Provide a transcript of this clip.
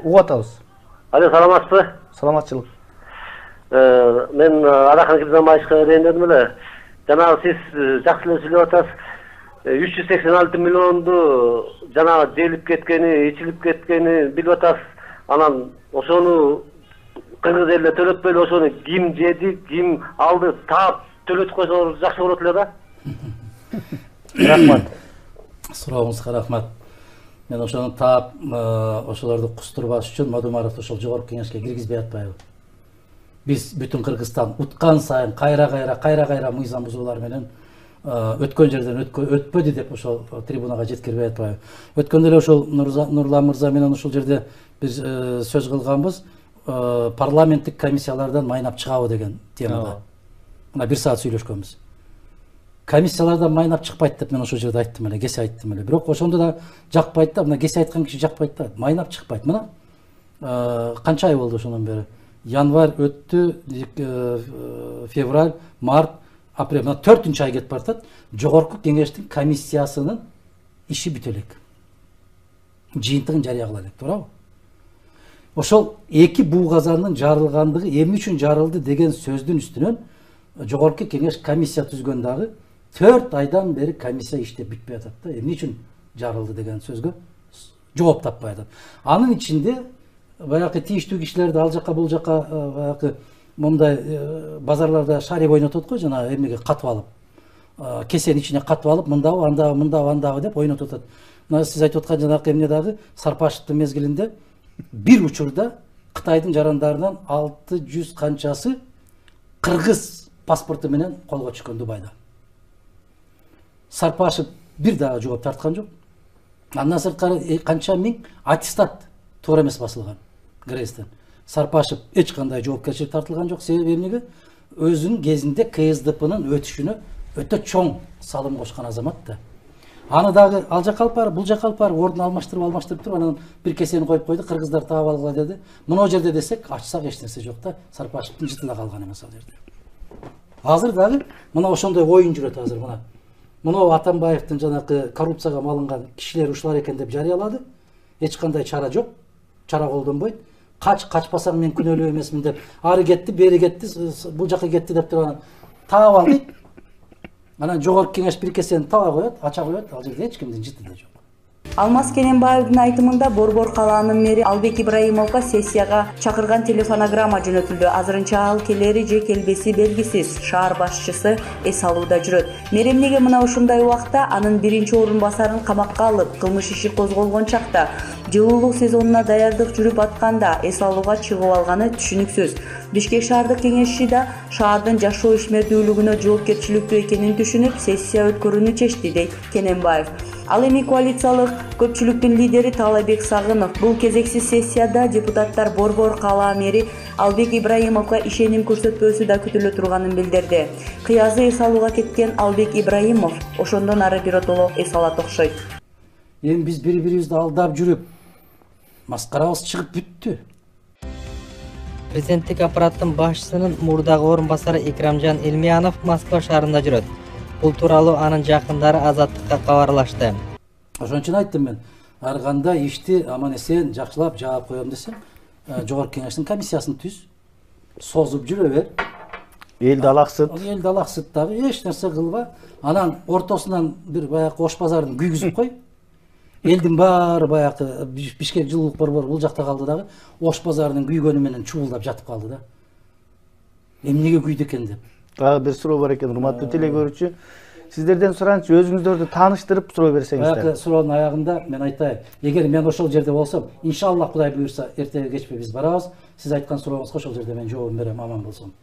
угуп атабыз. Алло, саламатсызбы? Саламатчылык. Мен Арахан Кирзамбаевичке рендедим эле. Жанагы сиз жакшы эле сүйлөп атасыз. 386 миллионду жанагы желип кеткени, ичилип кеткени билип атасыз. Анан ошону кыргыз эле төлөтпөй эле ошону ким жеди, ким алды, таап төлөтүп койсоңуз жакшы болот эле да. Рахмат. Сурооңузга рахмат. Мен ошону таап, ошолорду кустурбаш үчүн Мадумаровду ошол жогорку кеңешке киргизбей атпайбы. Биз бүтүн Кыргызстан уткан сайын кайра мыйзам бузуулар менен өткөн жерден өтпөдү деп ошол трибунага жеткирбей атпайбы. Өткөндө эле ошол Нурлан мырза менен ошол жерде биз сөз кылганбыз, парламенттик комиссиялардан майнап чыгабы деген темада. Мына 1 саат сүйлөшкөнбүз. Комиссиялардан майнап чыкпайт деп мен ошол жерде айттым эле, кесе айттым эле. Бирок ошондо да жакпайт да, мына кесе айткан киши жакпайт да, майнап чыкпайт. Мына канча ай болду ошондон бери? Январь өттү, февраль, март, апрель, мына 4-чү ай кетип баратат. Жогорку кеңештин комиссиясынын иши бүтө элек. Жыйынтыгын жарыя кыла элек, туурабы? Ошол эки буу казандын жарылгандыгы эмне үчүн жарылды деген сөздүн үстүнөн жогорку кеңеш комиссия түзгөн дагы 4 айдан бери комиссия иштеп бүтпөй атат да. Эмне үчүн жарылды деген сөзгө жооп таппай атат. Анын ичинде баягы тийиштүү кишилерди ал жака бул жака баягы мондай базарларда шарик ойнотот го, жана эмнеге катып алып, кесенин ичине катып алып, мындабы, андабы деп ойнотот атат. Мына сиз айтып аткан жанагы эмне дагы Сарпашевдин мезгилинде бир учурда Кытайдын жарандарынан 600 канчасы кыргыз паспорту менен колго түшкөн Дубайда. Сарпашев бир дагы жооп тарткан жок. Андан сырткары канча миң аттестат туура эмес басылган Грейстен. Сарпашев эч кандай жоопкерчилик тартылган жок. Себеби эмнеге? Өзүнүн кезинде КСДПнын өтүшүнө өтө чоң салым кошкон азамат да. Аны дагы ал жака алып барып, бул жака алып барып, ордун алмаштырып туруп, анан бир кесени коюп койду, кыргыздар таап алгыла деди. Мына жерде десек, ачсак эч нерсе жок да, Сарпашевдин жытында калган эмес ал жерде. Азыр дагы мына ошондой оюн жүрөт азыр мына. Мына Атамбаевдин жанагы коррупцияга малынган кишилер ушулар экен деп жарыялады. Эч кандай чара жок, чара колдонбойт. Качпасаң мен күнөөлүү эмесмин деп, ары кетти, бери кетти, бул жака кетти деп туруп таап алды. Анан жогорку кеңеш бир кесени таба коет, ача коет, ал жерде эч кимдин жыты да жок. Алмаз Кененбаевдин айтымында Борбор калаанын мэри Албек Ибраимовго сессияга чакырган телефонограмма жөнөтүлдү. Азырынча ал келери же келбеси белгисиз. Шаар башчысы эс алууда жүрөт. Мэр эмнеге мына ушундай убакта анын биринчи орун басарын камакка алып, кылмыш иши козголгон чакта жылуулук сезонуна даярдык жүрүп атканда эс алууга чыгып алганы түшүнүксүз. Бишкек шаардык кеңешчи да шаардын жашоо ишмердүүлүгүнө жоопкерчиликтүү экенин түшүнүп, сессия өткөрүүнү чечти, дейт Кененбаев. Ал эми коалициялык көпчүлүктүн лидери Таалайбек Сагынов бул кезексиз сессияда депутаттар Борбор калаа мэри Албек Ибраимовго ишеним көрсөтпөөсү да күтүлө турганын билдирди. Кыязы эс алууга кеткен Албек Ибраимов ошондон ары биротоло эс алат окшойт. Эми биз бири-бирибизди алдап жүрүп, маскарабыз чыгып бүттү. Президенттик аппараттын башчысынын мурдагы орун басары Икрамжан Элмиянов Москва шаарында жүрөт. Бул тууралуу анын жакындары Азаттыкка кабарлашты. Ошон үчүн айттым мен, ар кандай ишти аман-эсен жакшылап жаап коем десем, жогорку кеңештин комиссиясын түз, созуп жүрө бер. Элди алаксыт. Элди алаксыт дагы эч нерсе кылба. Анан ортосунан бир баягы Ош базарын күйгүзүп кой. Элдин баары баягы Бишкек жылуулук борбору бул жакта калды дагы, Ош базарынын күйгөнү менен чуулдап жатып калды да. Эмнеге күйдү экен деп. Дагы бир суроо бар экен, урматтуу телекөрүүчү. Сиздерден суранчы, өзүңүздөрдү тааныштырып суроо берсеңиздер. Баягы суроонун аягында мен айтайын, эгер мен ошол жерде болсом, иншаллах Кудай буйрса, эртеге кечпей биз барабыз. Сиз айткан сурооңузга ошол жерде мен жообун берем, аман болсун.